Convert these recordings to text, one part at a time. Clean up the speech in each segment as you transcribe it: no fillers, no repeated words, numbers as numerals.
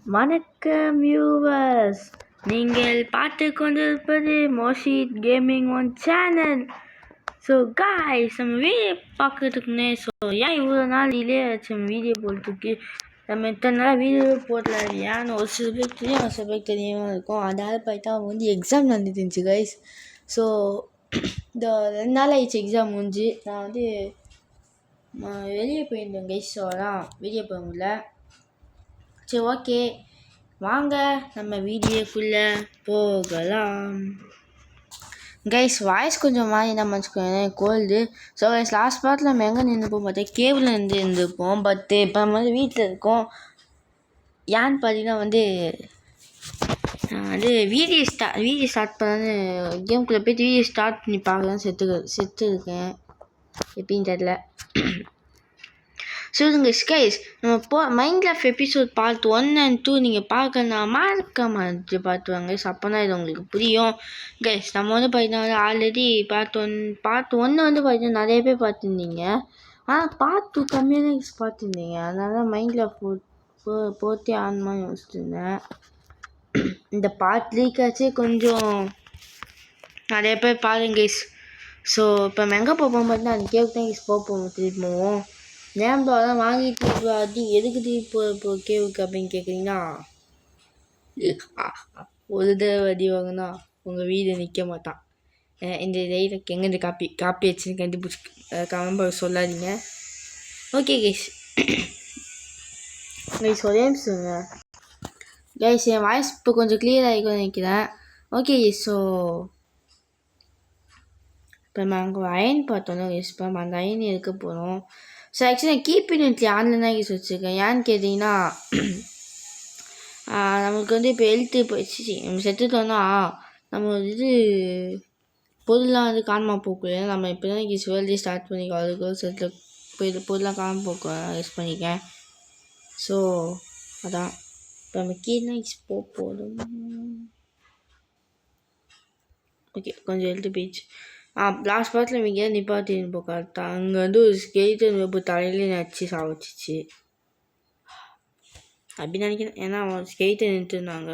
வணக்கம் வியூவர்ஸ், நீங்கள் பார்த்து கொண்டிருப்பது Moshith gaming one channel. So guys, நம்ம வீடியோ பார்க்கறதுக்குன்னே ஏன் இவ்வளோ நாள் டிலே ஆச்சு நம்ம வீடியோ போடுறதுக்கு? நம்ம இத்தனை நாள் வீடியோ போடல ஏன்னு ஒரு சில பேர் தெரியும், ஒரு சில பேர் தெரியாமல் இருக்கும். அதனால் பார்த்தா எக்ஸாம் நடந்துட்டு இருந்துச்சு கைஸ். ஸோ இந்த 2 நாள் ஆயிடுச்சு எக்ஸாம் முடிஞ்சு. நான் வெளியே போயிருந்தேன் கைஸ். ஸோ அதான் வெளியே போக முடியல. சரி, ஓகே, வாங்க நம்ம வீடியோக்குள்ளே போகலாம். கைஸ், வாய்ஸ் கொஞ்சம் மாதிரி என்ன வச்சுக்கோங்க, கோல்டு. ஸோ கைஸ், லாஸ்ட் பார்ட்டில் நம்ம எங்கே நின்றுப்போம் பார்த்தா கேவில் இருந்துருப்போம். பட் இப்போ நம்ம வீட்டில் இருக்கோம். ஏன்னு பார்த்தீங்கன்னா வீடியோ ஸ்டார்ட் பண்ணான்னு கேமுக்குள்ளே போய்ட்டு வீடியோ ஸ்டார்ட் பண்ணி பார்க்கலாம் செத்து இருக்கேன். எப்படின்னு தெரியல. சொல்லுங்க கைஸ், நம்ம மைன்கிராஃப்ட் எபிசோட் பார்ட் 1 and 2 நீங்கள் பார்க்கலாம், மறக்காம பார்த்து வாங்க. அப்போ தான் இது உங்களுக்கு புரியும் கைஸ். நம்ம பார்த்தீங்கன்னா ஆல்ரெடி பார்ட் 1 பார்த்தீங்கன்னா நிறைய பேர் பார்த்துருந்தீங்க. ஆனால் பார்ட் 2 கம்மியாக தான் பார்த்துருந்தீங்க. அதனால மைன்கிராஃப்ட் போட்டே ஆன்மான்னு யோசிச்சுருந்தேன். இந்த பார்ட் 3 கொஞ்சம் நிறைய பேர் பாருங்க கைஸ். ஸோ இப்போ நம்ம எங்கே போவோம் பார்த்தீங்கன்னா அந்த கேவுக்கு தான் கைஸ் போவோம். திருப்பி போவோம். நேம்பாலாம் வாங்கிட்டு அது எதுக்கு இப்போ கேவுக்கு அப்படின்னு கேட்குறீங்கன்னா, ஒரு தடவை அடி வாங்கினா உங்கள் வீடு நிற்க மாட்டான். இந்த டைலாக் எங்கேருந்து காப்பி வச்சுன்னு கண்டுபிடிச்சி கமெண்ட் சொல்லாதீங்க. Okay guys. கைஸ் ஒரே நிமிஷங்க கைஸ், என் வாய்ஸ் இப்போ கொஞ்சம் கிளியர் ஆகிக்கும் நினைக்கிறேன். Okay guys. ஸோ இப்போ நாங்கள் அயன் பார்த்தோம் கைஸ். இப்போ அந்த அயன் எடுக்க போகிறோம். ஸோ ஆக்சுவலி நான் கீப் யூனிட்லி ஆன்லைன் தான் யூஸ் வச்சுருக்கேன். ஏன்னு கேட்டிங்கன்னா, நமக்கு இப்போ ஹெல்த்து போயிடுச்சு. நம்ம செத்துட்டோன்னா நம்ம பொருள்லாம் காணாம போக்குள்ள. நம்ம இப்போ தான் யூஸ் வேர்ல்டே ஸ்டார்ட் பண்ணிக்கோ. அதுக்கு செட்டில் போய் பொருள்லாம் காணாம போக்க யூஸ் பண்ணிக்கேன். ஸோ அதான் இப்போ நம்ம கீழே போதும். ஓகே, கொஞ்சம் ஹெல்த்து போயிடுச்சு. லாஸ்ட் பார்ட்டில் இவங்க நிப்பாட்டின்னு போ கரெக்டாக. அங்கே ஒரு ஸ்கெலிட்டன் வெப்பு தலையிலே நச்சு சாவச்சிச்சு அப்படின்னு நினைக்கிறேன். ஏன்னா அவன் ஸ்கெலிட்டன் நின்றுருந்தாங்க.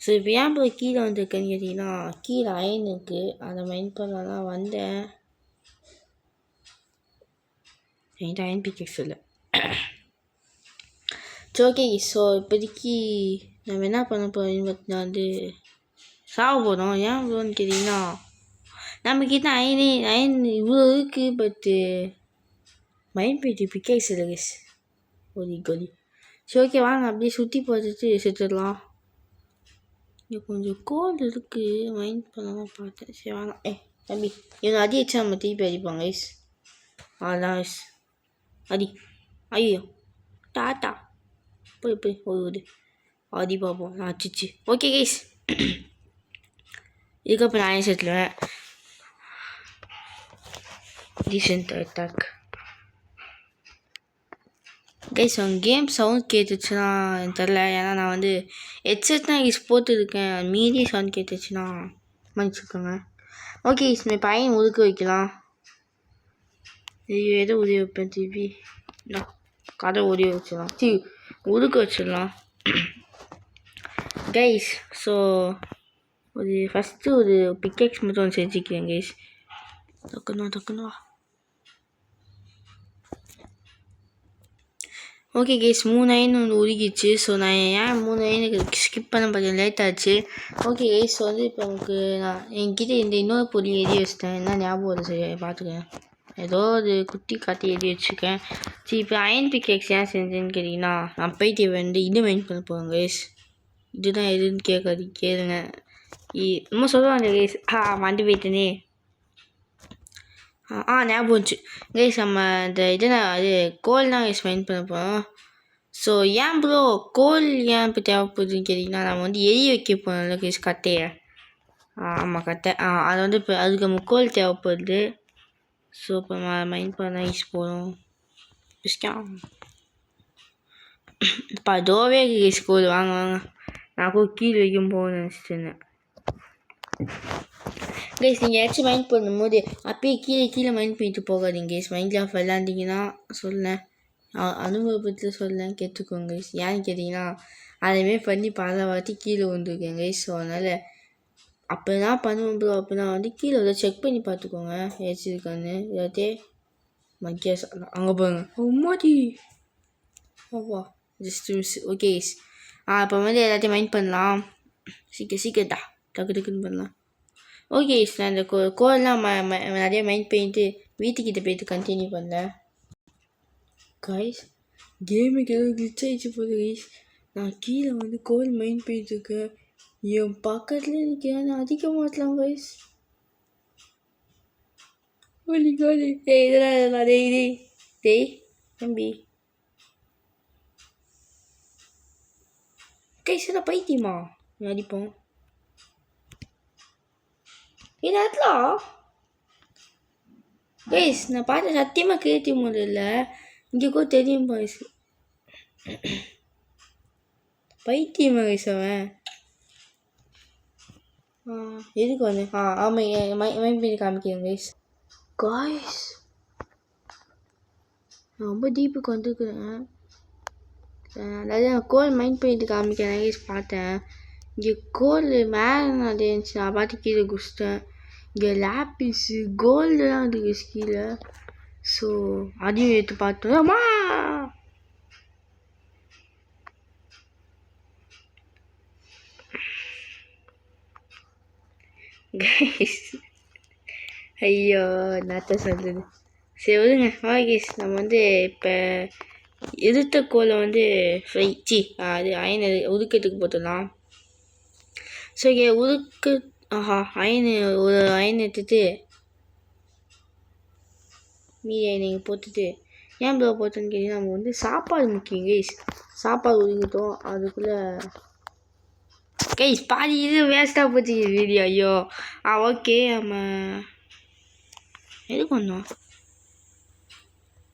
ஸோ இப்போ ஏன் போய் கீழே வந்துருக்கேன்னு கேட்டிங்கன்னா, கீழே அயன் இருக்குது. அதை மைண்ட் பண்ண தான் வந்தேன். என்கிட்ட அயன் பிக்கெக்ஸ் இல்லை. சரி, ஓகே. ஸோ இப்போதைக்கு நம்ம என்ன பண்ண போகிறோம் பார்த்தீங்கன்னா சாவ போகிறோம். ஏன் இவ்வளோன்னு கேட்டிங்கன்னா, நம்மக்கிட்ட அயன் இவ்வளோ இருக்குது. பட்டு மைண்ட் போயிட்டு பிக்கேஸ் இல்லை கைஸ். கோலி. சரி, ஓகே, வாங்க அப்படியே சுற்றி பார்த்துட்டு செத்துடலாம். இங்கே கொஞ்சம் கோல்டு இருக்குது. மைண்ட் பண்ணாமல் பார்த்தேன். சரி வாங்க. தம்பி இவங்க அடி வச்சா நம்ம திருப்பி அடிப்பாங்க கைஸ். அதான் கைஸ் அடி. ஐயோ டாட்டா போய் ஒரு அடி பார்ப்போம். அச்சிச்சு. ஓகே கைஸ், இதுக்கப்புறம் நான் செத்துடுவேன். Decent attack. Guys, game sound கேட்டுச்சுன்னா தெரில. ஏன்னா நான் ஹெட்செட் தான் போட்டுருக்கேன். மீதி சவுண்ட் கேட்டுச்சுன்னா மன்னிச்சுக்கோங்க. ஓகே, இந்த பையன் ஒதுக்க வைக்கலாம். எதோ உதவி வைப்பேன் திருப்பி. கதை உதவி வச்சிடலாம். ஒதுக்க வச்சிடலாம் கைஸ். ஸோ ஃபஸ்ட்டு ஒரு பிக்கெக்ஸ் மட்டும் செஞ்சுக்கிறேன் கைஸ். டக்குன்னு வா. ஓகே கைஸ், 3 அயன் உருகிச்சு. ஸோ நான் ஏன் 3 அயனுக்கு ஸ்கிப் பண்ண பார்த்தேன், லேட் ஆச்சு. ஓகே கைஸ், இப்போ நமக்கு நான் என்கிட்ட இன்னொரு பொருள் எழுதி வச்சிட்டேன். என்ன ஞாபகம் வருது சரி பார்த்துக்கேன். ஏதோ ஒரு குட்டி காட்டி எழுதி வச்சுருக்கேன். சரி, இப்போ அயன் பிக்கெக்ஸ் ஏன் செஞ்சேன்னு கேட்டிங்கன்னா, நான் போயிட்டு இது மெயின் பண்ண போகிறேன் கைஸ். இதுதான் எதுன்னு கேளுங்க. ரொம்ப சொல்லுவாங்க கைஸ். மாட்டி போயிட்டேனே. ஞாபகம் வந்துச்சு கைஸ். நம்ம அது கோல் தான் கைஸ் மைண்ட் பண்ண போகிறோம். ஸோ ஏன் ப்ரோ கோல் ஏன் இப்போ தேவைப்படுதுன்னு கேட்டிங்கன்னா, நம்ம எரிய வைக்க போகிறோம்ல கைஸ் கட்டையை. ஆமாம், கட்டை. அது இப்போ அதுக்கு நம்ம கோல் தேவைப்படுது. ஸோ இப்போ மைண்ட் பண்ண யூஸ் போகிறோம். இப்போ அதோவே கைஸ் கோல். வாங்க நான் கூட கீழே வைக்கும் போகணும்னு நினச்சிட்டு இருந்தேன் கைஸ். நீங்கள் ஏதாச்சும் மைண்ட் பண்ணும்போது அப்பயே கீழே மைண்ட் பண்ணிட்டு போகாதீங்க கைஸ். மைண்ட்கிராஃப்ட் விளாண்டிங்கன்னா சொல்லேன், அனுபவத்தில் சொல்லேன், கேட்டுக்கோங்க கைஸ். ஏன்னு கேட்டிங்கன்னா, அதேமாரி பண்ணி பல வாட்டி கீழே விழுந்துருக்கேன் கைஸ். ஸோ அதனால் அப்போ தான் பண்ணுவேன் ப்ரோ. அப்போ நான் வந்து கீழே வந்து செக் பண்ணி பார்த்துக்கோங்க ஏதாச்சும் இருக்கான்னு. இல்லாட்டே மக்கியா அங்கே போங்க அம்மாடி அப்பா ஜஸ்ட் மிஸ். Okay guys. அப்போ வந்து எல்லாத்தையும் மைண்ட் பண்ணலாம். சீக்கிரட்டா டக்குன்னு பண்ணலாம். Okay guys. நான் இந்த கோல்லாம் நிறைய மைண்ட் பண்ணிட்டு வீட்டுக்கிட்ட போயிட்டு கண்டினியூ பண்ணேன் கைஸ். கேமுக்கு ஏதோ கிளிச் ஆகிடுச்சு போகுது கைஸ். நான் கீழே வந்து கோல் மைண்ட் பண்ணிட்டுருக்கேன். என் பக்கத்துலேயே இருக்கேன். அதிக மாட்டலாம் கைஸ். கோலி இதெல்லாம் டேய் தம்பி கைஸ் எல்லாம் பைத்தியமா அடிப்போம் இதெல்லாம் கைஸ். நான் பார்த்து சத்தியமாக கிரியேட்டிவ் மோட் இல்லை. இங்கே கூட தெரியும் பாய்ஸ். பைத்தியமா கைஸ் அவன் எதுக்கு வந்து ஆமாம் மைண்ட் பண்ணி காமிக்கிறேன் கைஸ். காய்ஸ் நான் ரொம்ப டீப்புக்கு வந்துருக்குறேன். அதாவது நான் கோல் மைண்ட் பண்ணிட்டு காமிக்கிறேன் கைஸ். பார்த்தேன் இங்கே கோல் மேலே அது இருந்துச்சு. நான் பார்த்து கீழே குடிச்சிட்டேன். இங்கே லேப்பிஸு கோல்டுலாம் இருக்குது கீழே. ஸோ அதையும் எடுத்து பார்த்தோம். அம்மா கைஸ் ஐயோ என்னத்த சொல்லுது. சரி விடுங்க. கேஸ் நம்ம வந்து இப்போ எதிர்த்த கோலை வந்து அது அயன் ஒதுக்கத்துக்கு போட்டுடலாம். ஸோ இங்கே அயன் ஒரு அயன் எடுத்துட்டு மீதி அயனை போட்டுட்டு ஏன் ப்ரோ போட்டோன்னு கேட்டீங்கன்னா நம்ம வந்து சாப்பாடு முக்கியம் கைஸ். சாப்பாடு ஒதுக்கிட்டோம். அதுக்குள்ளே கைஸ் பாதி இது வேஸ்ட்டாக போச்சு வீடியோ. ஐயோ ஓகே நம்ம எதுக்கு வந்தோம்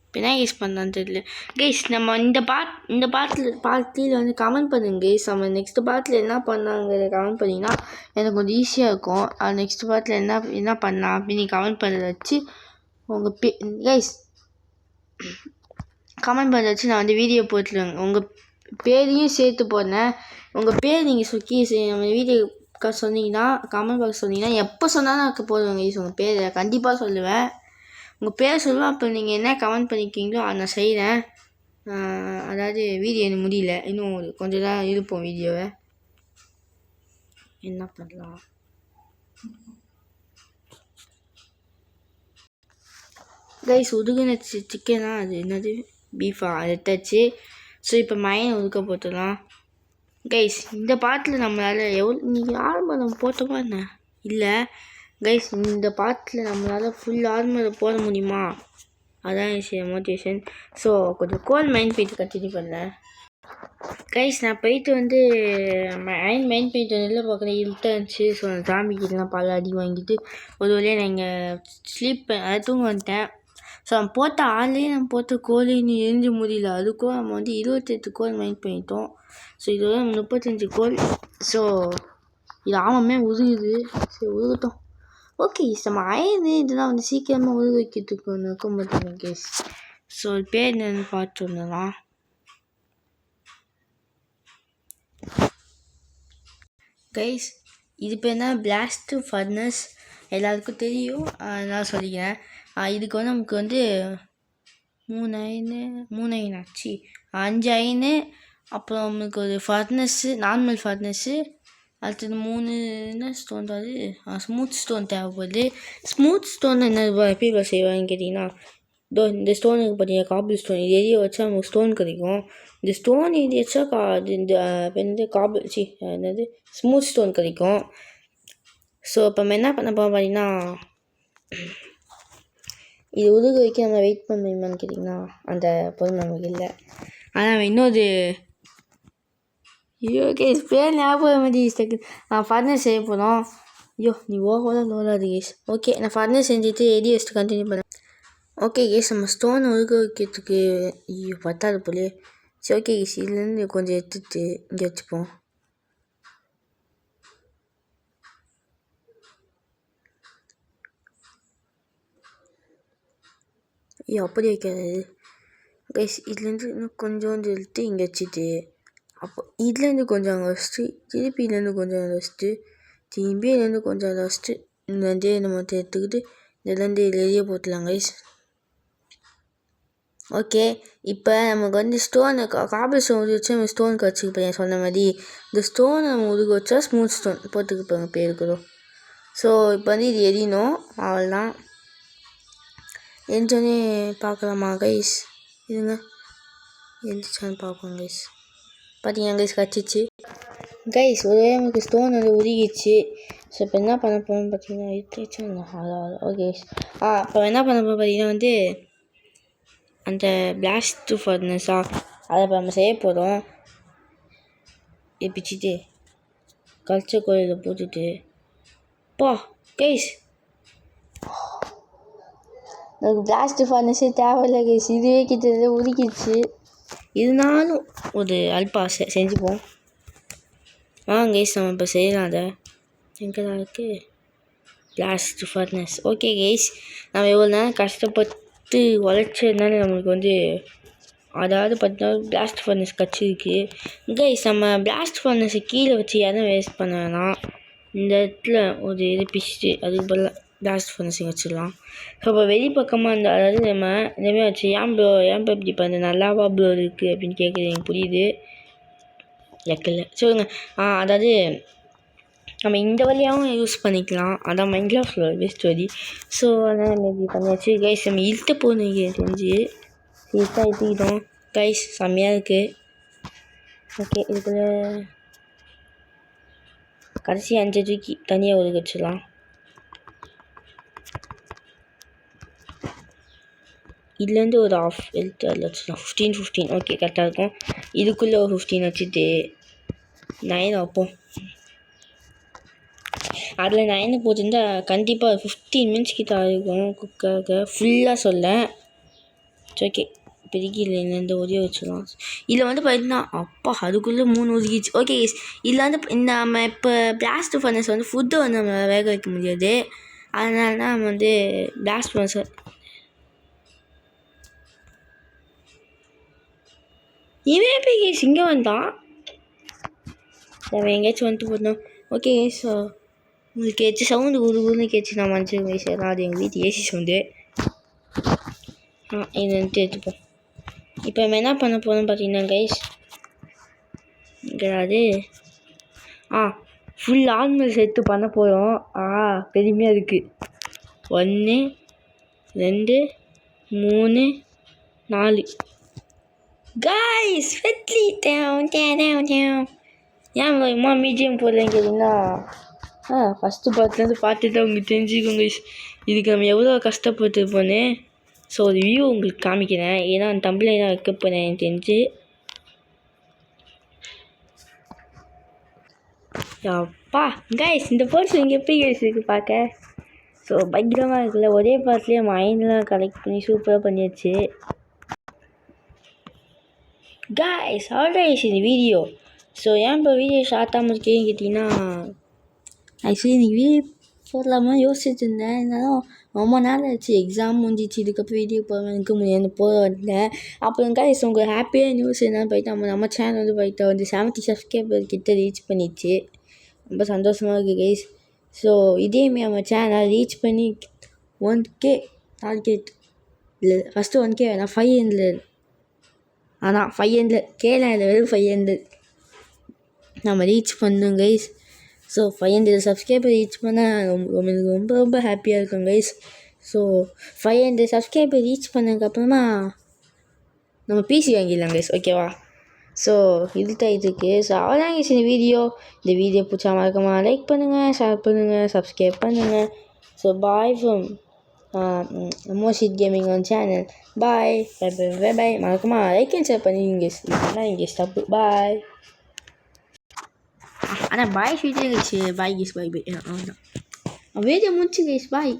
இப்போ என்ன கைஸ் பண்ணலான்னு தெரியல கைஸ். நம்ம இந்த பார்ட்டில் வந்து கமெண்ட் பண்ணுங்க கைஸ். நம்ம நெக்ஸ்ட் பார்ட்டில் என்ன பண்ணாங்கிறத கமெண்ட் பண்ணிங்கன்னா எனக்கு கொஞ்சம் ஈஸியாக இருக்கும். நெக்ஸ்ட் பார்ட்டில் என்ன பண்ணலாம் அப்படின்னு கமெண்ட் பண்ணுறத வச்சு உங்கள் கைஸ் கமெண்ட் பண்ணுறத வச்சு நான் வந்து வீடியோ போட்டுருவேங்க. உங்கள் பேரையும் சேர்த்து போடுறேன். உங்கள் பேர் நீங்கள் சுக்கி நம்ம வீடியோ சொன்னீங்கன்னா கமெண்ட் பாக்ஸ் சொன்னீங்கன்னா எப்போ சொன்னாலும் எனக்கு போடுவேங்க கைஸ். உங்கள் பேரை கண்டிப்பாக சொல்லுவேன். உங்கள் பேர் சொல்லுவேன். அப்போ நீங்கள் என்ன கமெண்ட் பண்ணிக்கிங்களோ அதை நான் செய்கிறேன். அதாவது வீடியோ எனக்கு முடியல. இன்னும் கொஞ்சம் தான் இருப்போம் வீடியோவை. என்ன பண்ணலாம் கைஸ். ஒதுக்குன சிக்கனா அது என்னது பீஃபா அது எடுத்தாச்சு. ஸோ இப்போ மைனை ஒதுக்க போட்டுடலாம் கைஸ். இந்த பாட்டில் நம்மளால் நீங்கள் ஆரம்பம் நம்ம போட்டோமா என்ன இல்லை கைஸ். இந்த பாட்டில் நம்மளால் ஃபுல் ஆர்மரை போட முடியுமா அதான் மோட்டிவேஷன். ஸோ கொஞ்சம் கோல் மைண்ட் போயிட்டு கண்டினியூ பண்ணேன் கைஸ். நான் போயிட்டு வந்து அயன் மைண்ட் போயிட்டு வெளில பார்க்குறேன். இருட்டாக இருந்துச்சு. ஸோ அந்த சாமிக்கிட்டலாம் பல அடி வாங்கிட்டு ஒரு வழியாக நான் இங்கே அதை தூங்க வந்துட்டேன். ஸோ நம்ம போட்ட நம்ம போட்ட கோலின்னு எரிஞ்சு முடியல. அதுக்கும் நம்ம வந்து 28 கோல் மைண்ட் பண்ணிட்டோம். ஸோ இதோட 35 கோல். ஸோ இது ஆமாமே உருகுது. சரி உருகட்டும். ஓகே நம்ம அயனு இதெல்லாம் வந்து சீக்கிரமாக உருக வைக்கிறதுக்கு ஒன்று இருக்க மாட்டேங்க கேஸ். ஸோ பேர் என்னன்னு பார்த்து வந்துடலாம் கைஸ். இது பேர் என்ன பிளாஸ்ட் ஃபர்னஸ் எல்லாருக்கும் தெரியும். நான் சொல்லிக்கிறேன். இதுக்கு வந்து நமக்கு வந்து 3 அயன் ஆச்சு. 5 அயனு. அப்புறம் நமக்கு ஒரு ஃபர்னஸ்ஸு நார்மல் ஃபர்னஸ்ஸு. அடுத்தது 3 என்ன ஸ்டோன் அது ஸ்மூத் ஸ்டோன் தேவைப்படுது. ஸ்மூத் ஸ்டோன் என்ன எப்படி செய்வாங்கன்னு கேட்டிங்கன்னா இந்த ஸ்டோனுக்கு பார்த்தீங்கன்னா காபிள் ஸ்டோன் இது எரிய வச்சா நமக்கு ஸ்டோன் கிடைக்கும். இந்த ஸ்டோன் இது வச்சா இந்த காபிள் என்னது ஸ்மூத் ஸ்டோன் கிடைக்கும். ஸோ இப்போ நம்ம என்ன பண்ண போகிறோம் பார்த்தீங்கன்னா இது உருக வைக்க நம்ம வெயிட் பண்ண முடியுமான்னு கேட்டிங்கன்னா அந்த பொருள் நமக்கு இல்லை. ஆனால் இன்னொரு ஓகே பேர் ஞாபகம் மாதிரி ஃபர்னஸ் செய்ய போகிறோம். ஐயோ நீ ஓவராக லோலாது கேஸ். ஓகே நான் ஃபர்னஸ் செஞ்சுட்டு எடி வச்சுட்டு கண்டினியூ பண்ணேன். ஓகே கேஸ் நம்ம ஸ்டோன் உருக வைக்கிறதுக்கு பத்தாது போலே. சரி ஓகே கேஸ் இதுலேருந்து கொஞ்சம் எடுத்துட்டு இங்கே வச்சுப்போம். அப்படி வைக்காது கைஸ். இதுலேருந்து இன்னும் கொஞ்சோண்டு எடுத்து இங்கே வச்சுட்டு அப்போ இதுலேருந்து கொஞ்சம் அங்கே வச்சுட்டு திருப்பி இதுலேருந்து கொஞ்சம் அதை வச்சுட்டு திரும்பி இதுலேருந்து கொஞ்சம் அதை வச்சுட்டு இந்த நம்ம எடுத்துக்கிட்டு இதுலேருந்து வெளியே போட்டுலாம் கைஸ். ஓகே, இப்போ நமக்கு வந்து ஸ்டோனை காபிள் ஸ்டோன் வச்சு நம்ம ஸ்டோனுக்கு வச்சுக்கப்பேன் சொன்ன மாதிரி இந்த ஸ்டோனை நம்ம உருக வச்சா ஸ்மூத் ஸ்டோன் போட்டுக்கப்போங்க பேருக்குறோம். ஸோ இப்போ வந்து இது எரியணும், அவ்வளோதான். எரிஞ்சோடனே பார்க்கலாமா கைஸ்? இதுங்க எரிஞ்சிச்சான்னு பார்ப்போம் கைஸ். பார்த்தீங்கன்னா கைஸ் கிடச்சிச்சு கைஸ். ஒரே நமக்கு ஸ்டோன் வந்து உருகிச்சு. ஸோ இப்போ என்ன பண்ண போகிறோம்னு பார்த்தீங்கன்னா ஓகே இப்போ என்ன பண்ண போகிறோம் பார்த்தீங்கன்னா வந்து அந்த பிளாஸ்ட் ஃபர்னஸா அதை இப்போ நம்ம செய்ய போகிறோம். பிச்சுட்டு கல்ச்சர் கோயிலில் போட்டுட்டு கைஸ் நமக்கு பிளாஸ்ட் ஃபர்னஸே தேவையில்லை கைஸ். இதுவே கிட்ட உருகிடுச்சு. இருந்தாலும் ஒரு அல்பா செஞ்சுப்போம் கைஸ். நம்ம இப்போ செய்யலாம். அதை எங்கே தான் இருக்குது பிளாஸ்ட் ஃபர்னஸ். ஓகே கைஸ், நம்ம எவ்வளோ நேரம் கஷ்டப்பட்டு உழைச்சதுனால நம்மளுக்கு வந்து அதாவது பார்த்தீங்கன்னா பிளாஸ்ட் ஃபர்னஸ் கட்சிருக்கு கைஸ். நம்ம பிளாஸ்ட் ஃபர்னஸை கீழே வச்சு யாரும் வேஸ்ட் பண்ண வேணாம். இந்த இடத்துல ஒரு இது பிச்சுட்டு அதுக்கு பதிலாக பிளாஸ்ட் ஃபர்னஸை வச்சிடலாம். ஸோ இப்போ வெளிப்பக்கமாக இந்த அதாவது நம்ம இந்தமாதிரி வச்சு ஏன் ப்ரோ இப்படி பண்ண நல்லாவா ப்ரோ இருக்குது அப்படின்னு கேட்குறது எனக்கு புரியுது. லெக்கில் சொல்லுங்க. அதாவது நம்ம இந்த வழியாகவும் யூஸ் பண்ணிக்கலாம். அதான் மைண்ட்ல பெஸ்ட் வழி. ஸோ அதனால் நம்ம இப்படி பண்ணியாச்சு கைஸ். நம்ம இழுத்து போகணும் தெரிஞ்சு சீட்டாக இழுத்துக்கிட்டோம் கைஸ். செம்மையாக இருக்குது. ஓகே, இதுக்குள்ளே கடைசி 5 தூக்கி தனியாக ஒதுக்க வச்சிடலாம். இதுலேருந்து ஒரு ஆஃப் எழுத்து அதில் வச்சுக்கலாம். 15 ஓகே கரெக்டாக இருக்கும். இதுக்குள்ளே ஒரு 15 வச்சுட்டு 9 வைப்போம். அதில் 9 போட்டிருந்தா கண்டிப்பாக 15 மினிட்ஸ் கிட்ட ஆகும் குக்காக ஃபுல்லாக சொல்ல. ஓகே, இப்போதைக்கு இதுலேருந்து ஒரே வச்சுக்கலாம். இதில் வந்து பார்த்தீங்கன்னா அதுக்குள்ளே 3 ஒதுக்கிச்சு. ஓகே இதில் வந்து நம்ம இப்போ பிளாஸ்ட் ஃபர்னஸ் வந்து ஃபுட்டை வந்து நம்ம வேக வைக்க முடியாது. அதனால தான் நம்ம வந்து பிளாஸ்ட் ஃபர்னஸ் இவன் எப்படி கேஸ் இங்கே வந்தான்? நம்ம எங்கேயாச்சும் வந்துட்டு போட்டோம். ஓகே ஸோ உங்களுக்கு ஏதாச்சும் சவுண்டு குருன்னு கேச்சு நான் மனுஷன் பேசுகிறேன். அது எங்கள் வீட்டு ஏசி சவுண்டு. இது வந்துட்டு எடுத்துப்போம். இப்போ நம்ம என்ன பண்ண போகிறோம்னு பார்த்தீங்கன்னா கைஸ் அது ஃபுல் ஆன்மல் சேர்த்து பண்ண போகிறோம். பெருமையாக இருக்குது. 1 2 3 4 கைஸ் வெட்லி ஏன் அம்மா மீடியம் போடலன்னு கேட்டிங்கன்னா ஃபஸ்ட்டு பார்த்துலேருந்து பார்த்துட்டு உங்களுக்கு தெரிஞ்சுக்கோங்க கைஸ். இதுக்கு நம்ம எவ்வளோ கஷ்டப்பட்டுருப்போன்னு. ஸோ ஒரு வியூ உங்களுக்கு காமிக்கிறேன். ஏன்னா அந்த தம்பில் தான் வைக்க போகிறேன் எனக்கு தெரிஞ்சு. அப்பா கைஸ் இந்த போர்ஸ் இங்கே எப்படி கைஸ் இருக்குது பார்க்க. ஸோ பயங்கரமாக இருக்குல்ல. ஒரே பார்ட்லேயே மைண்ட்லாம் கலெக்ட் பண்ணி சூப்பராக பண்ணியாச்சு கைஸ். ஆல்ரைட் இந்த வீடியோ. ஸோ ஏன் இப்போ வீடியோ ஷார்ட்டாக முடிக்கேன்னு கேட்டிங்கன்னா ஆக்சுவலி இன்றைக்கி வீடியோ போடலாமா யோசிச்சுட்டு இருந்தேன். இருந்தாலும் ரொம்ப நாள் ஆச்சு எக்ஸாம் முடிஞ்சிச்சு. இதுக்கப்புறம் வீடியோ போக முடியாது போக வந்தேன். அப்புறம் கைஸ் உங்களுக்கு ஹாப்பியாக நியூஸ் என்னன்னு போயிட்டு நம்ம சேனல் வந்து போயிட்டு வந்து 70 சப்ஸ்கிரைபர் கிட்ட ரீச் பண்ணிச்சு. ரொம்ப சந்தோஷமாக இருக்குது கைஸ். ஸோ இதேமாரி நம்ம சேனல் ரீச் பண்ணி 1K டார்கெட் இல்லை ஃபஸ்ட்டு 1K வேணாம் 500 500 கேல வெறும் 500 நம்ம ரீச் பண்ணோம் கைஸ். ஸோ 500 சப்ஸ்கிரைபர் ரீச் பண்ணால் எனக்கு ரொம்ப ரொம்ப ஹாப்பியாக இருக்கும் கைஸ். ஸோ 500 சப்ஸ்கிரைபர் ரீச் பண்ணதுக்கப்புறமா நம்ம பிசி வாங்கிடலாம் கைஸ். ஓகேவா? ஸோ இதுதான் இதுக்கு. ஸோ அவ்வளோதான் கைஸ் இந்த வீடியோ பிடிச்சா மறக்காம லைக் பண்ணுங்கள், ஷேர் பண்ணுங்கள், சப்ஸ்கிரைப் பண்ணுங்கள். So bye from Moshith gaming on channel. Bye bye. மறக்காம லைக் அண்ட் ஷேர் பண்ணிடுங்க கைஸ். இதுதான் இங்கே ஸ்டப். பாய். ஆனால் பாய் சொல்லிட்டு பாய் கைஸ். பாய் அவ்வளோதான் வீடியோ முடிச்சு கைஸ். பாய்.